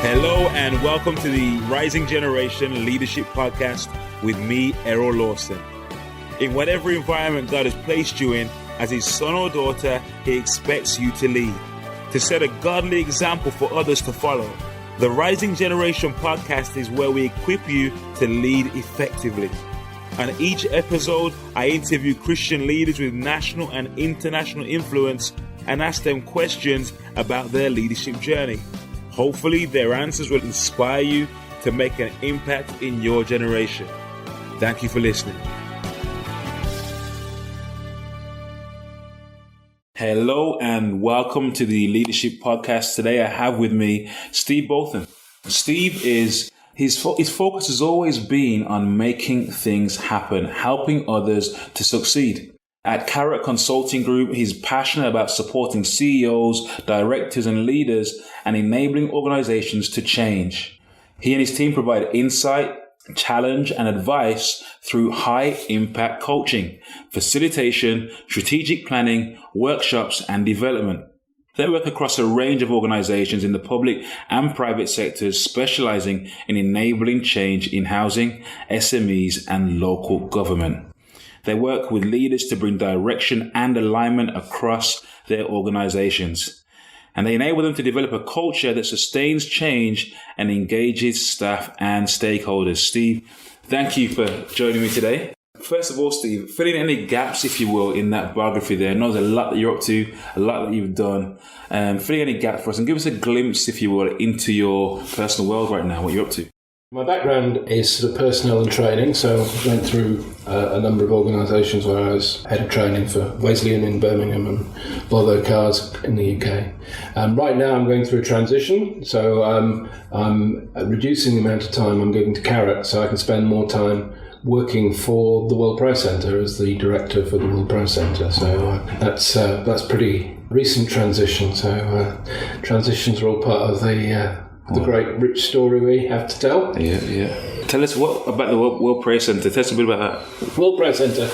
Hello and welcome to the Rising Generation Leadership Podcast with me, Errol Lawson. In whatever environment God has placed you in, as his son or daughter, he expects you to lead, to set a godly example for others to follow. The Rising Generation Podcast is where we equip you to lead effectively. On each episode, I interview Christian leaders with national and international influence and ask them questions about their leadership journey. Hopefully, their answers will inspire you to make an impact in your generation. Thank you for listening. Hello and welcome to the Leadership Podcast. Today I have with me Steve Botham. Steve his focus has always been on making things happen, helping others to succeed. At Carrot Consulting Group, he's passionate about supporting CEOs, directors and leaders and enabling organizations to change. He and his team provide insight, challenge and advice through high impact coaching, facilitation, strategic planning, workshops and development. They work across a range of organizations in the public and private sectors, specializing in enabling change in housing, SMEs and local government. They work with leaders to bring direction and alignment across their organizations. And they enable them to develop a culture that sustains change and engages staff and stakeholders. Steve, thank you for joining me today. First of all, Steve, fill in any gaps, if you will, in that biography there. I know there's a lot that you're up to, a lot that you've done. Fill in any gaps for us and give us a glimpse, if you will, into your personal world right now, what you're up to. My background is sort of personnel and training, so I went through a number of organisations where I was head of training for Wesleyan in Birmingham and Volvo Cars in the UK. Right now I'm going through a transition, so I'm reducing the amount of time I'm giving to Carrot so I can spend more time working for the World Press Centre as the director for the World Press Centre. So that's pretty recent transition. So transitions are all part of the great rich story we have to tell. Yeah. Tell us what about the World Press Centre. Tell us a bit about that. World Press Centre,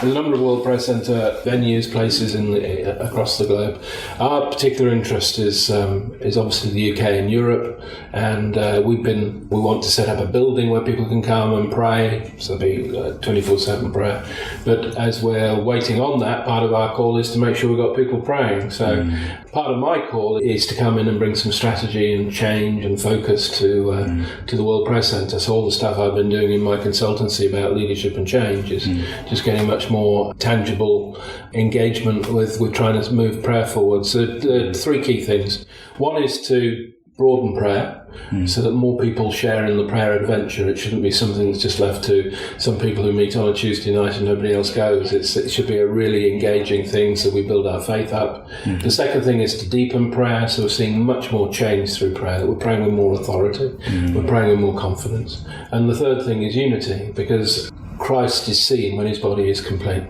a number of World Press Centre venues, places across the globe. Our particular interest is obviously the UK and Europe, and we want to set up a building where people can come and pray, so there'll be 24/7 prayer. But as we're waiting on that, part of our call is to make sure we've got people praying. So part of my call is to come in and bring some strategy and change and focus to the World Press Centre. So all the stuff I've been doing in my consultancy about leadership and change is just getting much more tangible engagement with trying to move prayer forward. So there are three key things. One is to broaden prayer so that more people share in the prayer adventure. It shouldn't be something that's just left to some people who meet on a Tuesday night and nobody else goes. It should be a really engaging thing so we build our faith up. The second thing is to deepen prayer, so we're seeing much more change through prayer. We're praying with more authority. We're praying with more confidence. And the third thing is unity, because Christ is seen when his body is complete.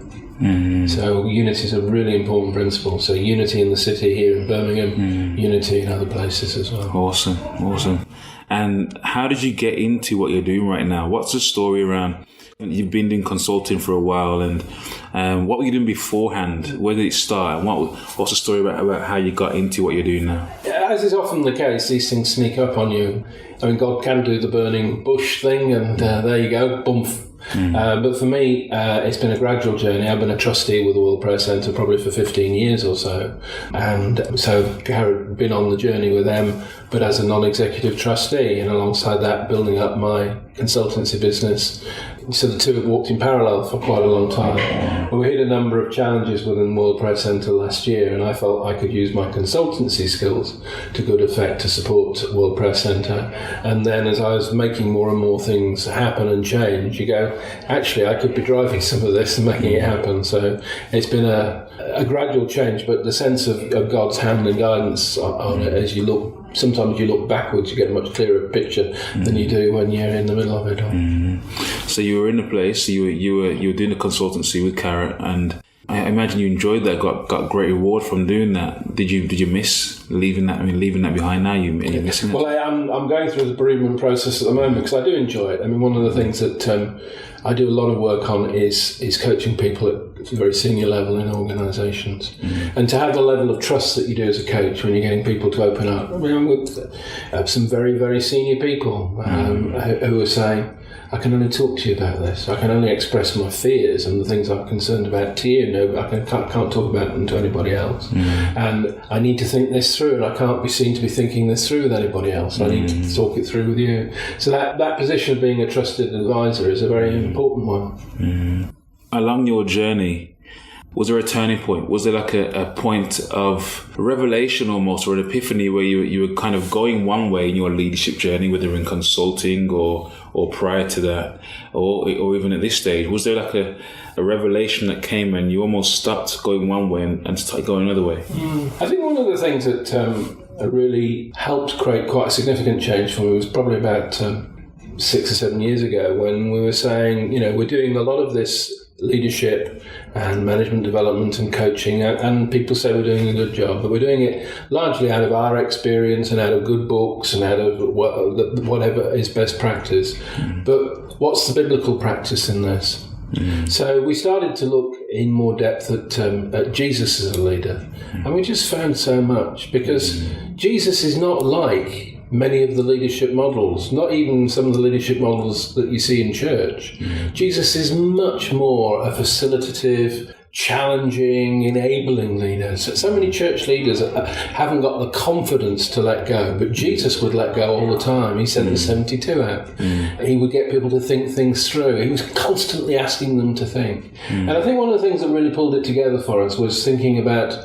So unity is a really important principle. So unity in the city here in Birmingham, unity in other places as well. Awesome. And how did you get into what you're doing right now? What's the story around? You've been doing consulting for a while, and what were you doing beforehand? Where did it start? And what's the story about how you got into what you're doing now? As is often the case, these things sneak up on you. I mean, God can do the burning bush thing, and there you go, bump. But for me, it's been a gradual journey. I've been a trustee with the World Press Centre probably for 15 years or so. And so I've been on the journey with them, but as a non-executive trustee, and alongside that, building up my consultancy business. So the two have walked in parallel for quite a long time. But we hit a number of challenges within World Press Centre last year, and I felt I could use my consultancy skills to good effect to support World Press Centre. And then as I was making more and more things happen and change, you go, actually, I could be driving some of this and making it happen. So it's been a gradual change, but the sense of God's hand and guidance on it as you look. Sometimes you look backwards, you get a much clearer picture than you do when you're in the middle of it all. So you were in a place, you were doing a consultancy with Carrot, and I imagine you enjoyed that, got great reward from doing that. Did you miss leaving that? I mean, leaving that behind now, you're missing it? Well, I'm going through the bereavement process at the moment because I do enjoy it. I mean, one of the things that I do a lot of work on is coaching people very senior level in organisations. And to have the level of trust that you do as a coach when you're getting people to open up. I mean, I'm with some very, very senior people who are saying, I can only talk to you about this. I can only express my fears and the things I'm concerned about to you. No, I can't talk about them to anybody else. And I need to think this through, and I can't be seen to be thinking this through with anybody else. I need to talk it through with you. So that position of being a trusted advisor is a very important one. Along your journey, was there a turning point? Was there like a point of revelation almost, or an epiphany where you were kind of going one way in your leadership journey, whether in consulting or prior to that, or even at this stage? Was there like a revelation that came and you almost stopped going one way and started going another way? I think one of the things that really helped create quite a significant change for me was probably about 6 or 7 years ago, when we were saying, we're doing a lot of this leadership and management development and coaching, and people say we're doing a good job, but we're doing it largely out of our experience and out of good books and out of whatever is best practice. But what's the biblical practice in this? So we started to look in more depth at Jesus as a leader, and we just found so much, because Jesus is not like many of the leadership models, not even some of the leadership models that you see in church. Jesus is much more a facilitative, challenging, enabling leader. So many church leaders haven't got the confidence to let go, but Jesus would let go all the time. He sent the 72 out. He would get people to think things through. He was constantly asking them to think. And I think one of the things that really pulled it together for us was thinking about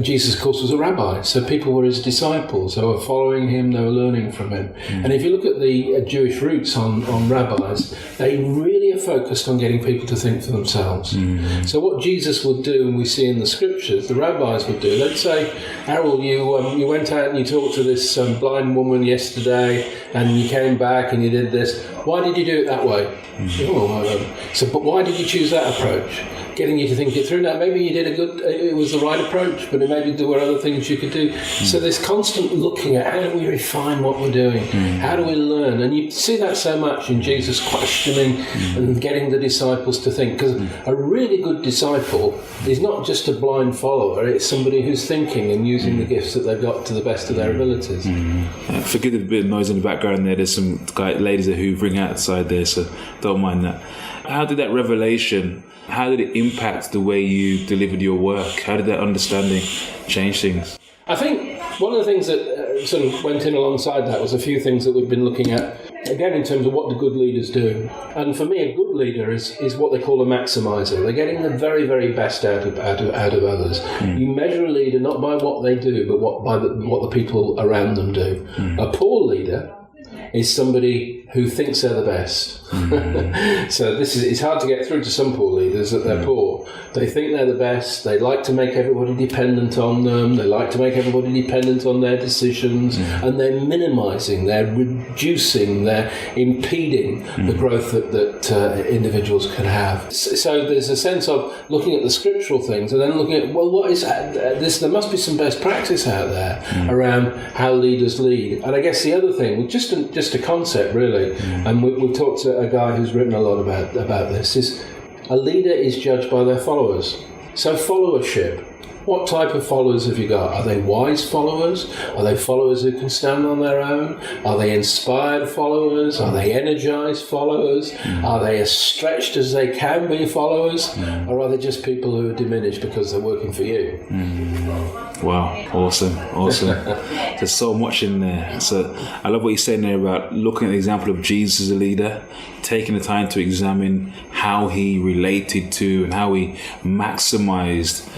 Jesus, of course, was a rabbi, so people were his disciples. They were following him, they were learning from him. And if you look at the Jewish roots on rabbis, they really are focused on getting people to think for themselves. So what Jesus would do, and we see in the scriptures, the rabbis would do, they'd say, Errol, you went out and you talked to this blind woman yesterday, and you came back and you did this. Why did you do it that way? But why did you choose that approach? Getting you to think it through. Now, maybe you did it was the right approach, but maybe there were other things you could do. So there's constant looking at how do we refine what we're doing? How do we learn? And you see that so much in Jesus questioning and getting the disciples to think. Because a really good disciple is not just a blind follower, it's somebody who's thinking and using the gifts that they've got to the best of their abilities. Forgive the bit of noise in the background there. There's some ladies that hoovering outside there, so don't mind that. How did that revelation, how did it impact the way you delivered your work? How did that understanding change things? I think one of the things that sort of went in alongside that was a few things that we've been looking at, again, in terms of what do good leaders do. And for me, a good leader is what they call a maximizer. They're getting the very, very best out of others. You measure a leader not by what they do, but by what the people around them do. A poor leader is somebody who thinks they're the best. So it's hard to get through to some poor leaders that they're poor. They think they're the best. They like to make everybody dependent on them. They like to make everybody dependent on their decisions. And they're minimising, they're reducing, they're impeding the growth that individuals can have. So there's a sense of looking at the scriptural things and then looking at, well, what is this? There must be some best practice out there around how leaders lead. And I guess the other thing, just a concept really, and we've talked to a guy who's written a lot about this, is a leader is judged by their followers. So followership. What type of followers have you got? Are they wise followers? Are they followers who can stand on their own? Are they inspired followers? Are they energized followers? Are they as stretched as they can be followers? Or are they just people who are diminished because they're working for you? Wow, awesome. There's so much in there. So I love what you're saying there about looking at the example of Jesus as a leader, taking the time to examine how he related to and how he maximized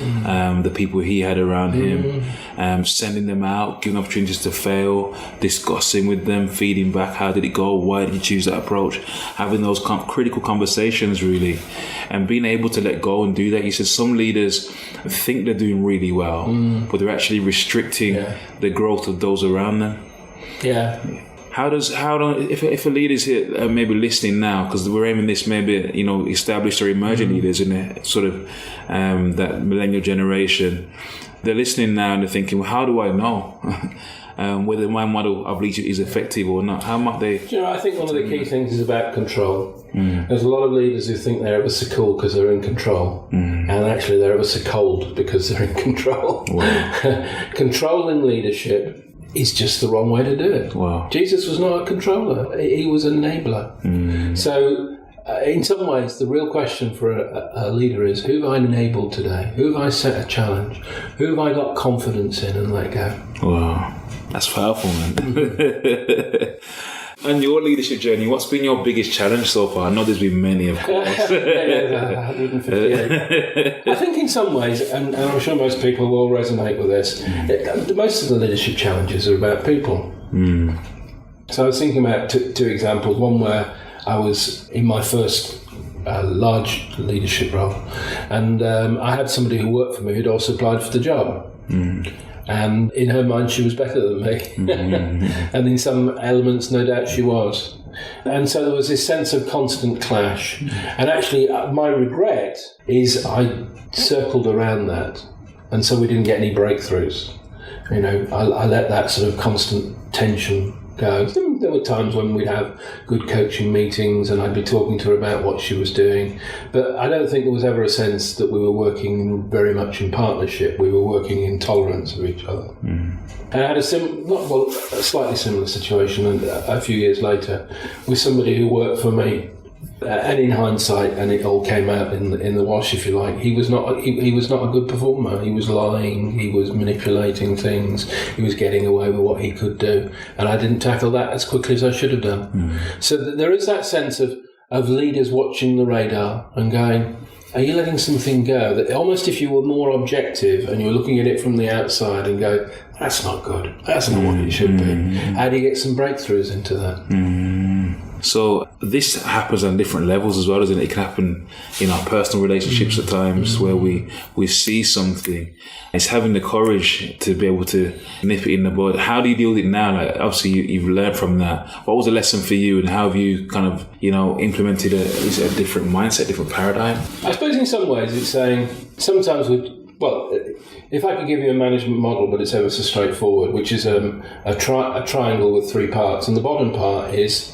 the people he had around him, sending them out, giving opportunities to fail, discussing with them, feeding back, how did it go, why did you choose that approach, having those critical conversations really, and being able to let go and do that. You said some leaders think they're doing really well, but they're actually restricting the growth of those around them. If a leader's here maybe listening now, because we're aiming this maybe established or emerging leaders in a sort of that millennial generation, they're listening now and they're thinking, well, how do I know? whether my model of leadership is effective or not? How might they? I think one of the key things is about control. There's a lot of leaders who think they're ever so cool because they're in control, and actually they're ever so cold because they're in control. Wow. Controlling leadership is just the wrong way to do it. Wow. Jesus was not a controller; he was an enabler. So. In some ways, the real question for a leader is, who have I enabled today? Who have I set a challenge? Who have I got confidence in and let go? Wow, that's powerful, man. And your leadership journey, what's been your biggest challenge so far? I know there's been many, of course. 158. I think in some ways, and I'm sure most people will resonate with this, most of the leadership challenges are about people. So I was thinking about two examples. One where I was in my first large leadership role, and I had somebody who worked for me who'd also applied for the job. And in her mind, she was better than me. And in some elements, no doubt she was. And so there was this sense of constant clash. And actually, my regret is I circled around that. And so we didn't get any breakthroughs. I let that sort of constant tension go. There were times when we'd have good coaching meetings and I'd be talking to her about what she was doing, but I don't think there was ever a sense that we were working very much in partnership. We were working in tolerance of each other. And I had a slightly similar situation a few years later with somebody who worked for me. And in hindsight, and it all came out in the wash, if you like, he was not a good performer. He was lying, he was manipulating things, he was getting away with what he could do, and I didn't tackle that as quickly as I should have done. So there is that sense of leaders watching the radar and going, are you letting something go? That almost if you were more objective and you were looking at it from the outside and go, that's not good, that's not what it should be. How do you get some breakthroughs into that? So this happens on different levels as well, doesn't it? It can happen in our personal relationships at times where we see something. It's having the courage to be able to nip it in the bud. How do you deal with it now? Like, obviously you've learned from that. What was the lesson for you, and how have you kind of, implemented a different mindset, different paradigm? I suppose in some ways it's saying sometimes if I could give you a management model, but it's ever so straightforward, which is a triangle with three parts, and the bottom part is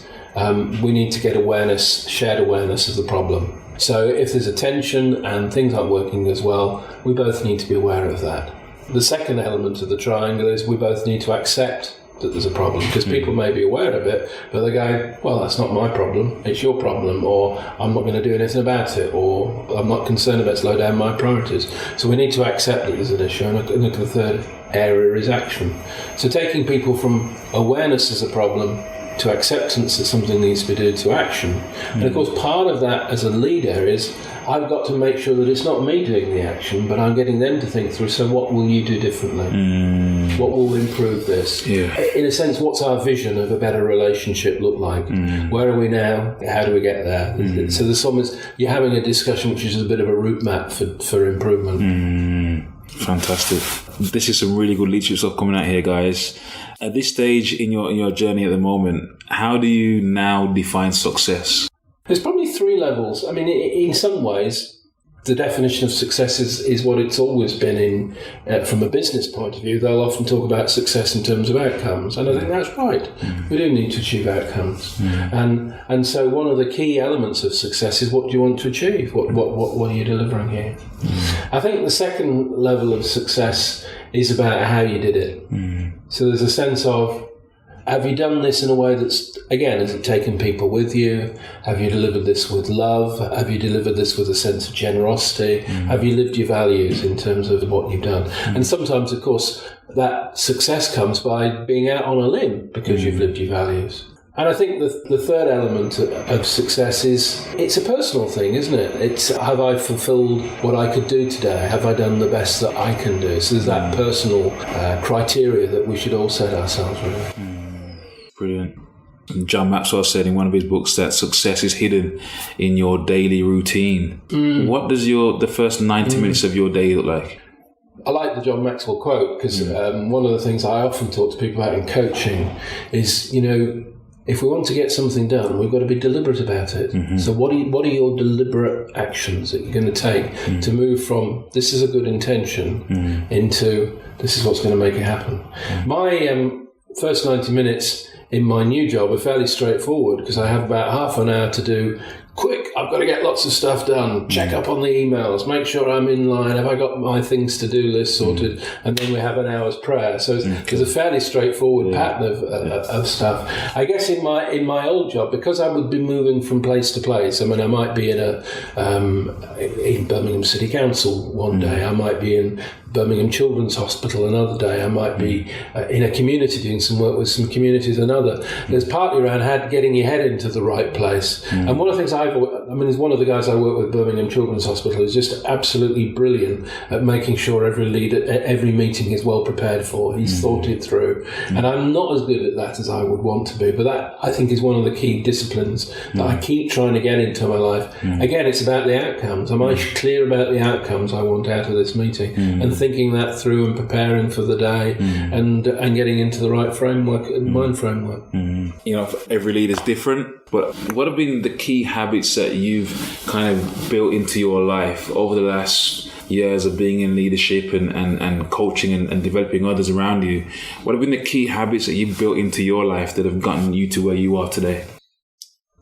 we need to get shared awareness of the problem. So if there's a tension and things aren't working as well, we both need to be aware of that. The second element of the triangle is we both need to accept that there's a problem, because people may be aware of it, but they go, well, that's not my problem, it's your problem, or I'm not going to do anything about it, or I'm not concerned about slow down my priorities. So we need to accept that there's an issue, and the third area is action. So taking people from awareness as a problem to acceptance that something needs to be done to action. And of course, part of that as a leader is I've got to make sure that it's not me doing the action, but I'm getting them to think through, so what will you do differently? What will improve this? In a sense, what's our vision of a better relationship look like? Where are we now? How do we get there? So there's almost, you're having a discussion which is a bit of a route map for improvement. Fantastic. This is some really good leadership stuff coming out here, guys. At this stage in your journey at the moment, how do you now define success? There's probably three levels. I mean, in some ways, the definition of success is what it's always been in from a business point of view. They'll often talk about success in terms of outcomes, and I think that's right. We do need to achieve outcomes, and so one of the key elements of success is what do you want to achieve? What are you delivering here? I think the second level of success is about how you did it. So there's a sense of, have you done this in a way that's, again, has it taken people with you? Have you delivered this with love? Have you delivered this with a sense of generosity? Have you lived your values in terms of what you've done? And sometimes, of course, that success comes by being out on a limb because you've lived your values. And I think the third element of success is, it's a personal thing, isn't it? It's, have I fulfilled what I could do today? Have I done the best that I can do? So there's that personal criteria that we should all set ourselves, really. Brilliant. John Maxwell said in one of his books that success is hidden in your daily routine. What does the first 90 minutes of your day look like? I like the John Maxwell quote, because one of the things I often talk to people about in coaching is, if we want to get something done, we've got to be deliberate about it. So what are your deliberate actions that you're going to take to move from this is a good intention into this is what's going to make it happen? first 90 minutes in my new job are fairly straightforward because I have about half an hour to do quick. I've got to get lots of stuff done, check up on the emails, make sure I'm in line, have I got my things to do list sorted, and then we have an hour's prayer. So it's a fairly straightforward pattern of stuff. I guess in my old job, because I would be moving from place to place, I mean, I might be in Birmingham City Council one day, I might be in Birmingham Children's Hospital another day, I might be in a community doing some work with some communities another. There's partly around getting your head into the right place. And one of the things there's one of the guys I work with, Birmingham Children's Hospital, is just absolutely brilliant at making sure every meeting is well prepared for. He's thought it through. And I'm not as good at that as I would want to be, but that, I think, is one of the key disciplines that I keep trying to get into my life. Again, it's about the outcomes. Am I clear about the outcomes I want out of this meeting? And thinking that through and preparing for the day and getting into the right framework, mind framework. You know, every leader is different, but what have been the key habits that you've kind of built into your life over the last years of being in leadership and coaching and developing others around you? What have been the key habits that you've built into your life that have gotten you to where you are today?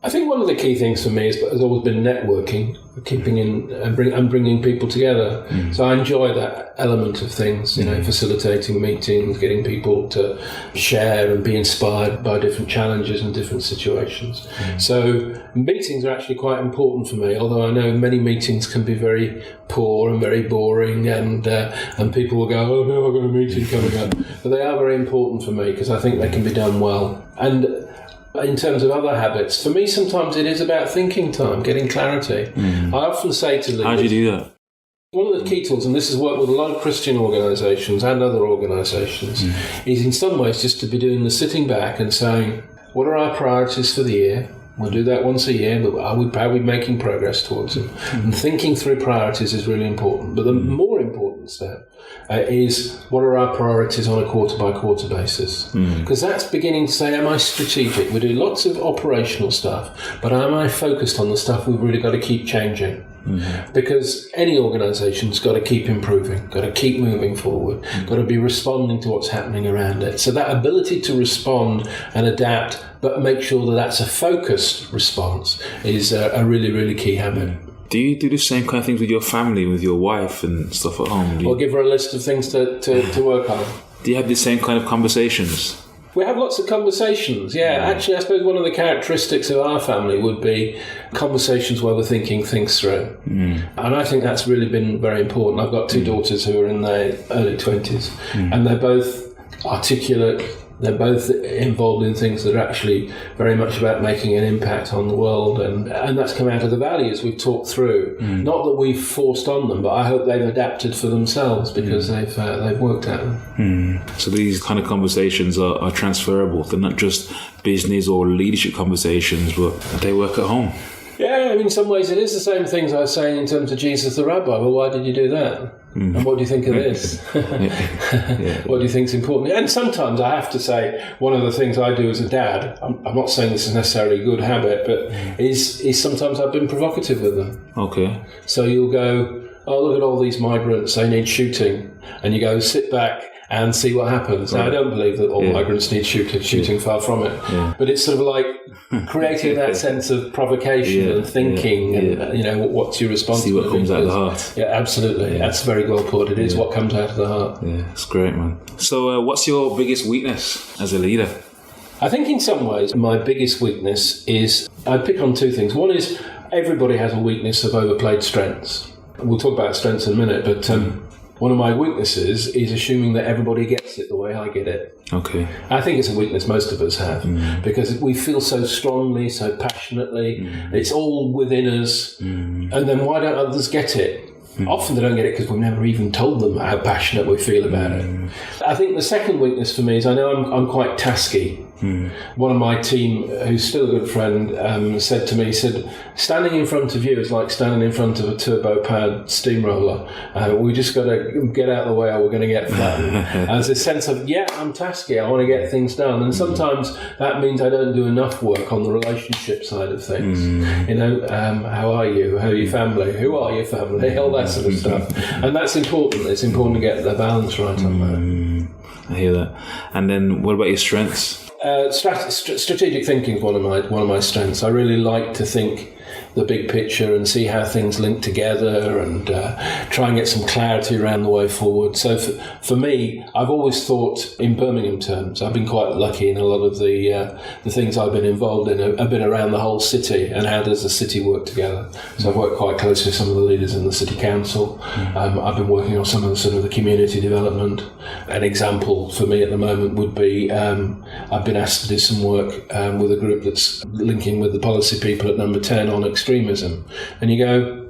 I think one of the key things for me has always been networking, keeping in and bringing people together. So I enjoy that element of things, facilitating meetings, getting people to share and be inspired by different challenges and different situations. So meetings are actually quite important for me, although I know many meetings can be very poor and very boring, and people will go, "Oh no, I've got a meeting coming up," but they are very important for me because I think they can be done well. And in terms of other habits, for me, sometimes it is about thinking time, getting clarity. I often say to leaders... How do you do that? One of the key tools, and this has worked with a lot of Christian organisations and other organisations, is in some ways just to be doing the sitting back and saying, what are our priorities for the year? We'll do that once a year, but are we making progress towards them? And thinking through priorities is really important. But the more important step is, what are our priorities on a quarter-by-quarter basis? Because that's beginning to say, am I strategic? We do lots of operational stuff, but am I focused on the stuff we've really got to keep changing? Because any organisation's got to keep improving, got to keep moving forward, got to be responding to what's happening around it. So that ability to respond and adapt, but make sure that that's a focused response, is a really, really key habit. Do you do the same kind of things with your family, with your wife and stuff at home? Or give her a list of things to work on. Do you have the same kind of conversations? We have lots of conversations, yeah. Actually, I suppose one of the characteristics of our family would be conversations where we're thinking things through. And I think that's really been very important. I've got two daughters who are in their early 20s, and they're both articulate. They're both involved in things that are actually very much about making an impact on the world, and that's come out of the values we've talked through. Not that we've forced on them, but I hope they've adapted for themselves because they've worked at them. So these kind of conversations are transferable. They're not just business or leadership conversations, but they work at home. Yeah, I mean, in some ways it is the same things I was saying in terms of Jesus the Rabbi. Well, why did you do that? And what do you think of this? What do you think is important? And sometimes I have to say, one of the things I do as a dad, I'm not saying this is necessarily a good habit, but is sometimes I've been provocative with them. Okay. So you'll go, oh, look at all these migrants, they need shooting. And you go, sit back and see what happens. Now, I don't believe that all migrants need shooting, far from it. But it's sort of like creating that sense of provocation and thinking and, what's your response? See what comes out of the heart. Yeah, absolutely. That's very well put. It is what comes out of the heart. Yeah, it's great, man. So what's your biggest weakness as a leader? I think in some ways my biggest weakness is, I pick on two things. One is everybody has a weakness of overplayed strengths. We'll talk about strengths in a minute, but one of my weaknesses is assuming that everybody gets it the way I get it. Okay. I think it's a weakness most of us have because we feel so strongly, so passionately. It's all within us. And then why don't others get it? Often they don't get it because we've never even told them how passionate we feel about it. I think the second weakness for me is I know I'm quite tasky. One of my team, who's still a good friend, said to me, he said, standing in front of you is like standing in front of a turbo-powered steamroller. We just got to get out of the way or we're going to get flattened. There's a sense of, I'm tasky, I want to get things done. And sometimes that means I don't do enough work on the relationship side of things. How are you? How are your family? Who are your family? All that sort of stuff. And that's important. It's important to get the balance right on that. I hear that. And then what about your strengths? Strategic thinking is one of my strengths. I really like to think the big picture and see how things link together and try and get some clarity around the way forward. So for me, I've always thought in Birmingham terms. I've been quite lucky in a lot of the things I've been involved in have been around the whole city and how does the city work together. So I've worked quite closely with some of the leaders in the city council. I've been working on some of the sort of the community development. An example for me at the moment would be I've been asked to do some work with a group that's linking with the policy people at Number 10 on extremism, and you go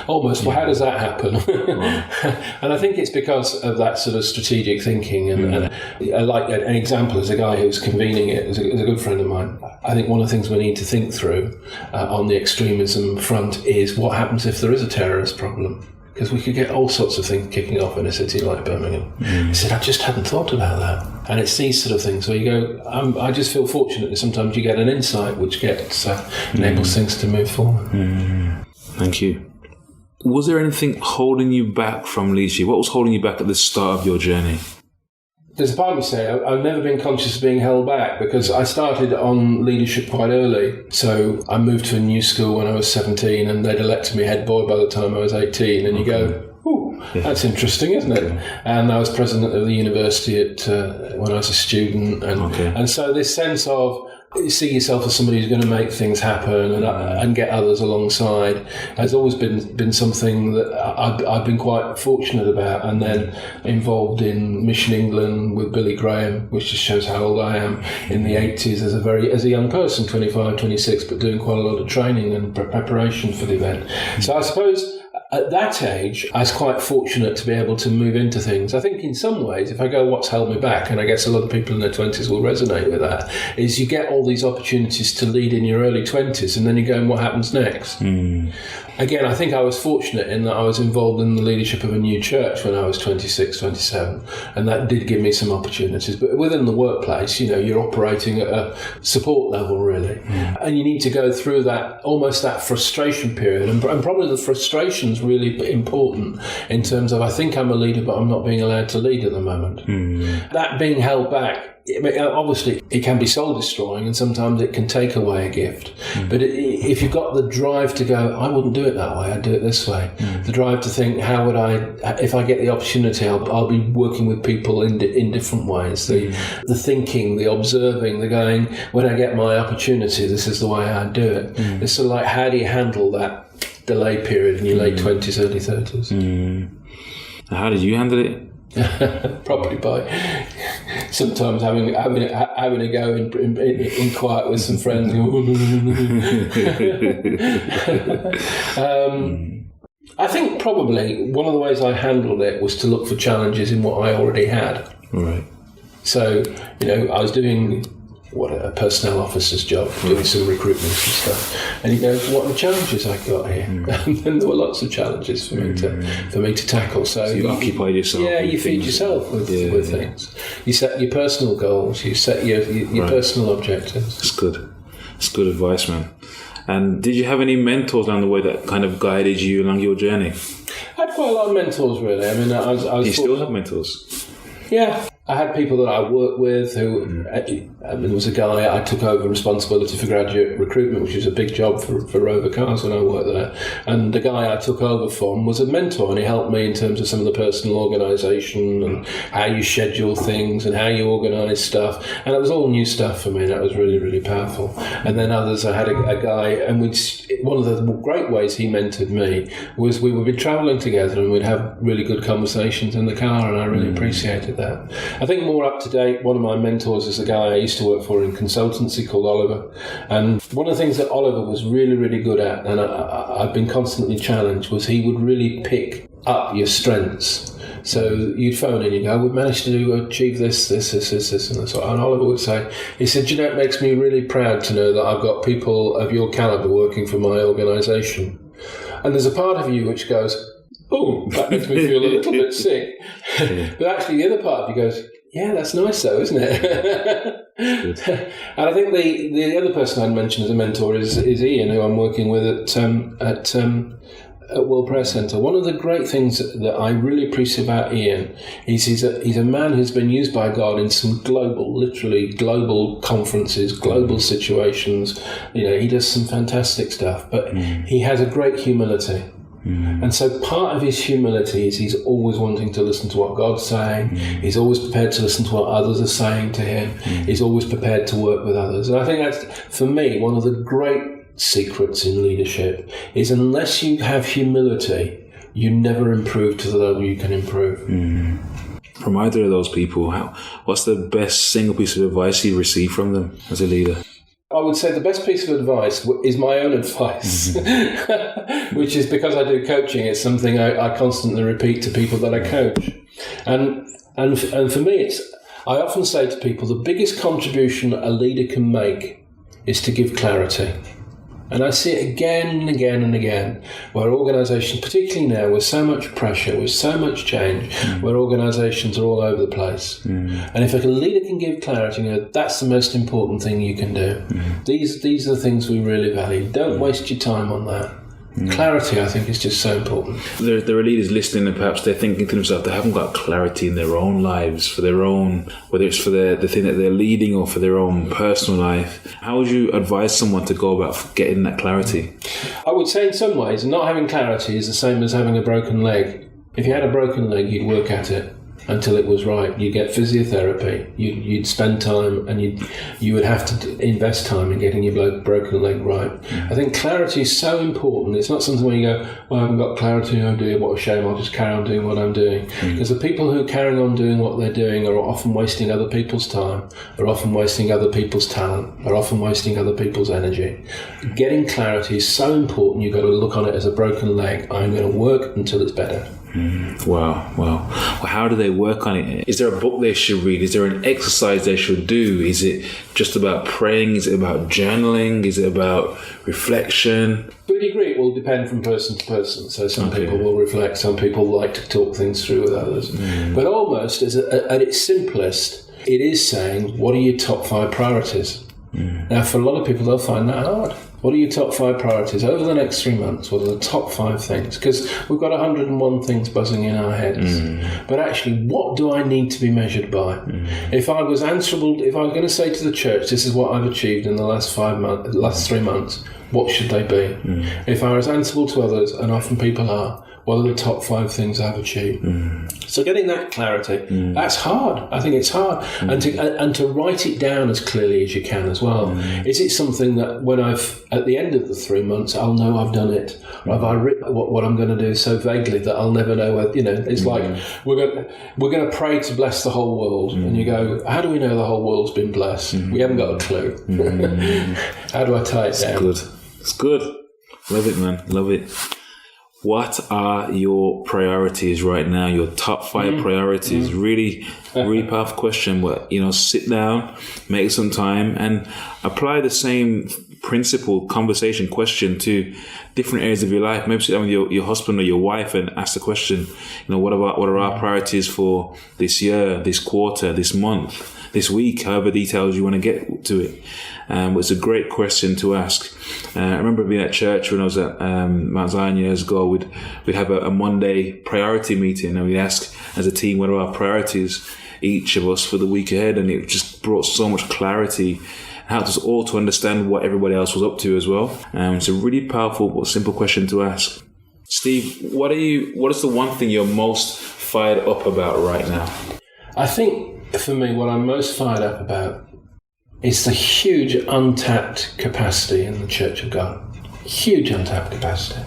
almost, well, how does that happen? And I think it's because of that sort of strategic thinking, and I like an example as a guy who's convening it as a good friend of mine. I think one of the things we need to think through on the extremism front is what happens if there is a terrorist problem, because we could get all sorts of things kicking off in a city like Birmingham. He said, I just hadn't thought about that. And it's these sort of things where you go, I just feel fortunate that sometimes you get an insight which enables things to move forward. Thank you. Was there anything holding you back from leadership? What was holding you back at the start of your journey? There's a part of me say I've never been conscious of being held back, because I started on leadership quite early. So I moved to a new school when I was 17 and they'd elected me head boy by the time I was 18. And you go, that's interesting, isn't it? And I was president of the university when I was a student. And so this sense of see yourself as somebody who's going to make things happen and get others alongside has always been something that I've been quite fortunate about. And then involved in Mission England with Billy Graham, which just shows how old I am, in the 80s as a young person, 25, 26, but doing quite a lot of training and preparation for the event. So I suppose at that age, I was quite fortunate to be able to move into things. I think in some ways, if I go what's held me back, and I guess a lot of people in their 20s will resonate with that, is you get all these opportunities to lead in your early 20s and then you go, and what happens next? Again, I think I was fortunate in that I was involved in the leadership of a new church when I was 26, 27, and that did give me some opportunities. But within the workplace, you're operating at a support level, really. And you need to go through that, almost that frustration period. And probably the frustration's really important in terms of, I think I'm a leader, but I'm not being allowed to lead at the moment. That being held back, obviously it can be soul destroying, and sometimes it can take away a gift. But if you've got the drive to go, I wouldn't do it that way, I'd do it this way. The drive to think, how would I, if I get the opportunity, I'll be working with people in different ways. The thinking, the observing, the going, when I get my opportunity, this is the way I'd do it. It's sort of like, how do you handle that delay period in your late 20s, early 30s? How did you handle it? Probably by sometimes having a go in quiet with some friends. I think probably one of the ways I handled it was to look for challenges in what I already had. Right. So, I was doing a personnel officer's job, doing some recruitment and stuff, and you go, what are the challenges I got here? And then there were lots of challenges for me to tackle. So you occupy yourself. Yeah, you feed yourself with things. You set your personal goals. You set your personal objectives. It's good. It's good advice, man. And did you have any mentors along the way that kind of guided you along your journey? I had quite a lot of mentors, really. I mean, I was. Do you still have mentors? Yeah. I had people that I worked with who, there was a guy, I took over responsibility for graduate recruitment, which was a big job for Rover Cars when I worked there. And the guy I took over from was a mentor, and he helped me in terms of some of the personal organisation and how you schedule things and how you organise stuff. And it was all new stuff for me. That was really, really powerful. And then others, I had a guy, and one of the great ways he mentored me was we would be travelling together and we'd have really good conversations in the car, and I really appreciated that. I think more up to date, one of my mentors is a guy I used to work for in consultancy called Oliver. And one of the things that Oliver was really, really good at, and I've been constantly challenged, was he would really pick up your strengths. So you'd phone in, you go, we've managed to achieve this, and this. And Oliver would say, he said, you know, it makes me really proud to know that I've got people of your calibre working for my organisation. And there's a part of you which goes, oh, that makes me feel a little bit sick. But actually the other part of you goes, yeah, that's nice though, isn't it? And I think the other person I'd mention as a mentor is Ian, who I'm working with at World Prayer Centre. One of the great things that I really appreciate about Ian is he's a man who's been used by God in some literally global conferences, global situations. You know, he does some fantastic stuff, but he has a great humility. And so part of his humility is he's always wanting to listen to what God's saying. He's always prepared to listen to what others are saying to him. He's always prepared to work with others. And I think that's, for me, one of the great secrets in leadership is unless you have humility, you never improve to the level you can improve. From either of those people, what's the best single piece of advice you received from them as a leader? I would say the best piece of advice is my own advice, which is because I do coaching. It's something I constantly repeat to people that I coach. And for me, I often say to people, the biggest contribution a leader can make is to give clarity. And I see it again and again and again, where organisations, particularly now with so much pressure, with so much change, where organisations are all over the place. And if a leader can give clarity, you know, that's the most important thing you can do. These are the things we really value. Don't waste your time on that. Clarity, I think, is just so important. There are leaders listening and perhaps they're thinking to themselves, they haven't got clarity in their own lives, for their own, whether it's for the thing that they're leading or for their own personal life. How would you advise someone to go about getting that clarity? I would say in some ways, not having clarity is the same as having a broken leg. If you had a broken leg, you'd work at it until it was right. You'd get physiotherapy, you'd spend time, and you would have to invest time in getting your broken leg right. I think clarity is so important. It's not something where you go, well, I haven't got clarity, oh dear, what a shame, I'll just carry on doing what I'm doing. Because the people who carry on doing what they're doing are often wasting other people's time, are often wasting other people's talent, are often wasting other people's energy. Getting clarity is so important. You've got to look on it as a broken leg. I'm going to work until it's better. Wow. Well, how do they work on it? Is there a book they should read? Is there an exercise they should do? Is it just about praying? Is it about journaling? Is it about reflection? To a degree, it will depend from person to person. So some people will reflect, some people like to talk things through with others. But almost at its simplest, it is saying, what are your top 5 priorities? Now, for a lot of people, they'll find that hard. What are your top 5 priorities over the next 3 months? What are the top 5 things? Because we've got 101 things buzzing in our heads. But actually, what do I need to be measured by? If I was answerable, if I was going to say to the church, this is what I've achieved in the last 3 months, what should they be? If I was answerable to others, and often people are, what are the top 5 things I've achieved? So getting that clarity, that's hard. I think it's hard. And to write it down as clearly as you can as well. Is it something that when at the end of the 3 months, I'll know I've done it? Or have I written what I'm going to do so vaguely that I'll never know whether, it's like, we're going to pray to bless the whole world. And you go, how do we know the whole world's been blessed? We haven't got a clue. How do I tie it down? It's good. Love it, man. Love it. What are your priorities right now? Your top 5 priorities? Really, really powerful question. But, sit down, make some time and apply the same principle, conversation, question to different areas of your life. Maybe sit down with your husband or your wife and ask the question, what are our priorities for this year, this quarter, this month, this week, however details you want to get to it. It's a great question to ask. I remember being at church when I was at Mount Zion years ago. We'd have a Monday priority meeting and we'd ask as a team what are our priorities, each of us, for the week ahead, and it just brought so much clarity, helped us all to understand what everybody else was up to as well. It's a really powerful but simple question to ask. Steve, what is the one thing you're most fired up about right now? I think for me, what I'm most fired up about is the huge untapped capacity in the Church of God. Huge untapped capacity.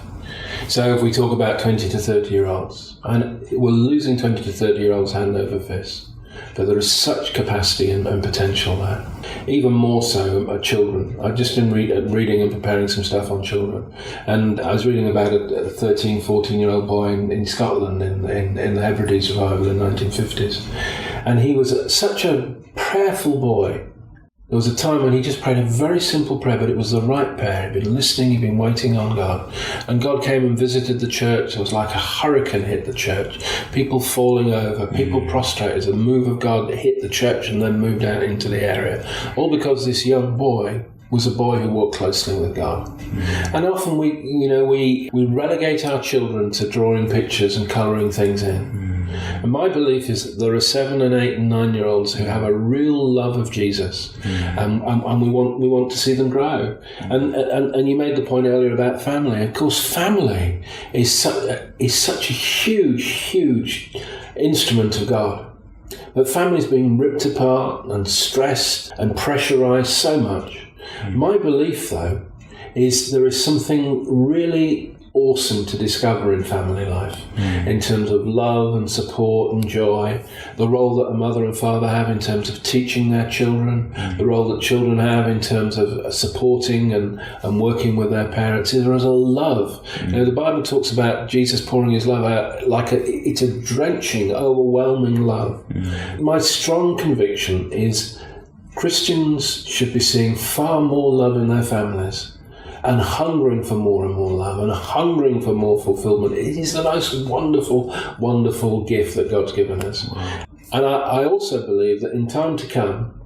So if we talk about 20 to 30 year olds, and we're losing 20 to 30 year olds hand over fist, but there is such capacity and potential there. even more so children. I've just been reading and preparing some stuff on children, and I was reading about a 13, 14-year-old boy in Scotland in the Hebrides revival in the 1950s, and he was such a prayerful boy. There was a time when he just prayed a very simple prayer, but it was the right prayer. He'd been listening, he'd been waiting on God. And God came and visited the church. It was like a hurricane hit the church. People falling over, people prostrated. A move of God hit the church and then moved out into the area. All because this young boy was a boy who walked closely with God. And often we relegate our children to drawing pictures and colouring things in. And my belief is that there are 7 and 8 and 9-year-olds who have a real love of Jesus, and we want to see them grow. And you made the point earlier about family. Of course, family is such a huge instrument of God. But family's being ripped apart and stressed and pressurised so much. My belief, though, is there is something really awesome to discover in family life in terms of love and support and joy, the role that a mother and father have in terms of teaching their children, the role that children have in terms of supporting and working with their parents. There is a love. The Bible talks about Jesus pouring his love out like it's a drenching, overwhelming love. My strong conviction is Christians should be seeing far more love in their families and hungering for more and more love and hungering for more fulfillment. It is the most wonderful, wonderful gift that God's given us. Wow. And I also believe that in time to come,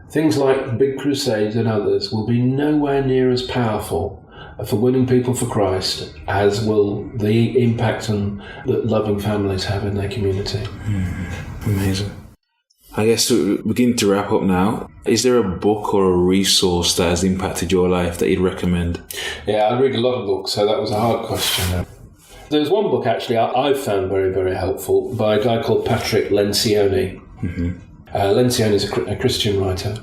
things like big crusades and others will be nowhere near as powerful for winning people for Christ as will the impact that loving families have in their community. Amazing. I guess we're beginning to wrap up now. Is there a book or a resource that has impacted your life that you'd recommend? Yeah, I read a lot of books, so that was a hard question. There's one book, actually, I've found very, very helpful by a guy called Patrick Lencioni. Lencioni is a Christian writer,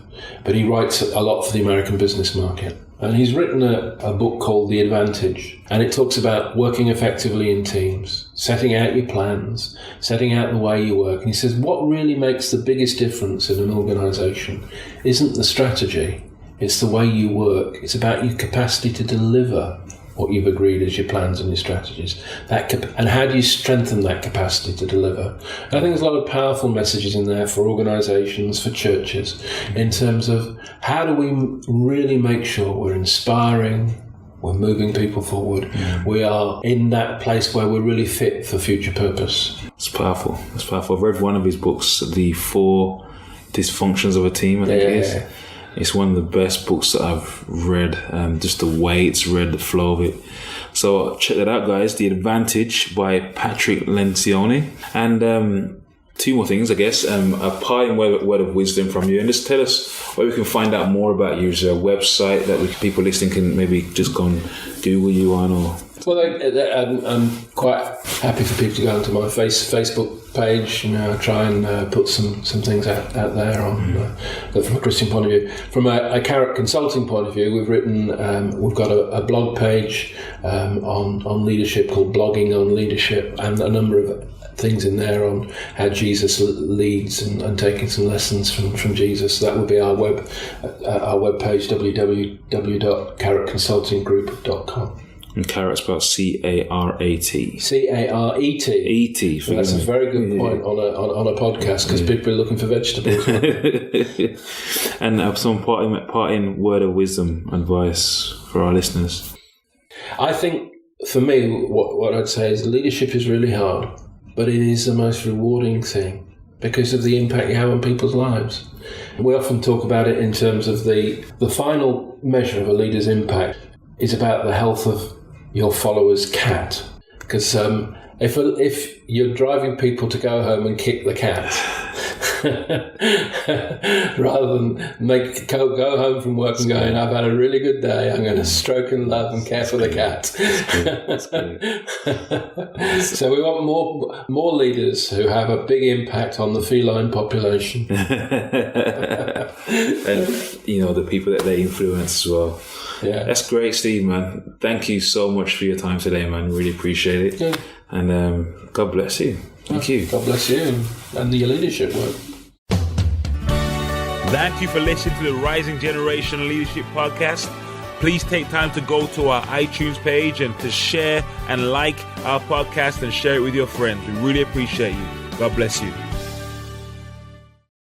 but he writes a lot for the American business market. And he's written a book called The Advantage, and it talks about working effectively in teams, setting out your plans, setting out the way you work. And he says what really makes the biggest difference in an organisation isn't the strategy, it's the way you work. It's about your capacity to deliver what you've agreed as your plans and your strategies. And how do you strengthen that capacity to deliver? And I think there's a lot of powerful messages in there for organisations, for churches, in terms of how do we really make sure we're inspiring, we're moving people forward, we are in that place where we're really fit for future purpose. It's powerful. It's powerful. I've read one of his books, The 4 Dysfunctions of a Team, I think it is. It's one of the best books that I've read, just the way it's read, the flow of it. So check that out, guys. The Advantage by Patrick Lencioni. And 2 more things, I guess. A parting word of wisdom from you. And just tell us where we can find out more about you. Is there a website that people listening can maybe just go and Google you on? Or Well, I'm quite happy for people to go onto my Facebook page. I try and put some things out there on from a Christian point of view. From a Carrot Consulting point of view, we've got a blog page on leadership called Blogging on Leadership, and a number of things in there on how Jesus leads and taking some lessons from Jesus. That would be our web page, www.carrotconsultinggroup.com. And Carrot spelled C-A-R-A-T. C-A-R-E-T. E-T. Well, that's a very good point on a podcast, because people are looking for vegetables. And some parting word of wisdom, advice for our listeners. I think, for me, what I'd say is leadership is really hard, but it is the most rewarding thing because of the impact you have on people's lives. We often talk about it in terms of the final measure of a leader's impact is about the health of your follower's cat. Because if you're driving people to go home and kick the cat, rather than go home from work and going, I've had a really good day, I'm going to stroke and love and care for the cat. That's good. So we want more leaders who have a big impact on the feline population. And, the people that they influence as well. Yeah. That's great, Steve, man. Thank you so much for your time today, man. Really appreciate it. Yeah. And God bless you. Thank you. God bless you and your leadership work. Thank you for listening to the Rising Generation Leadership Podcast. Please take time to go to our iTunes page and to share and like our podcast and share it with your friends. We really appreciate you. God bless you.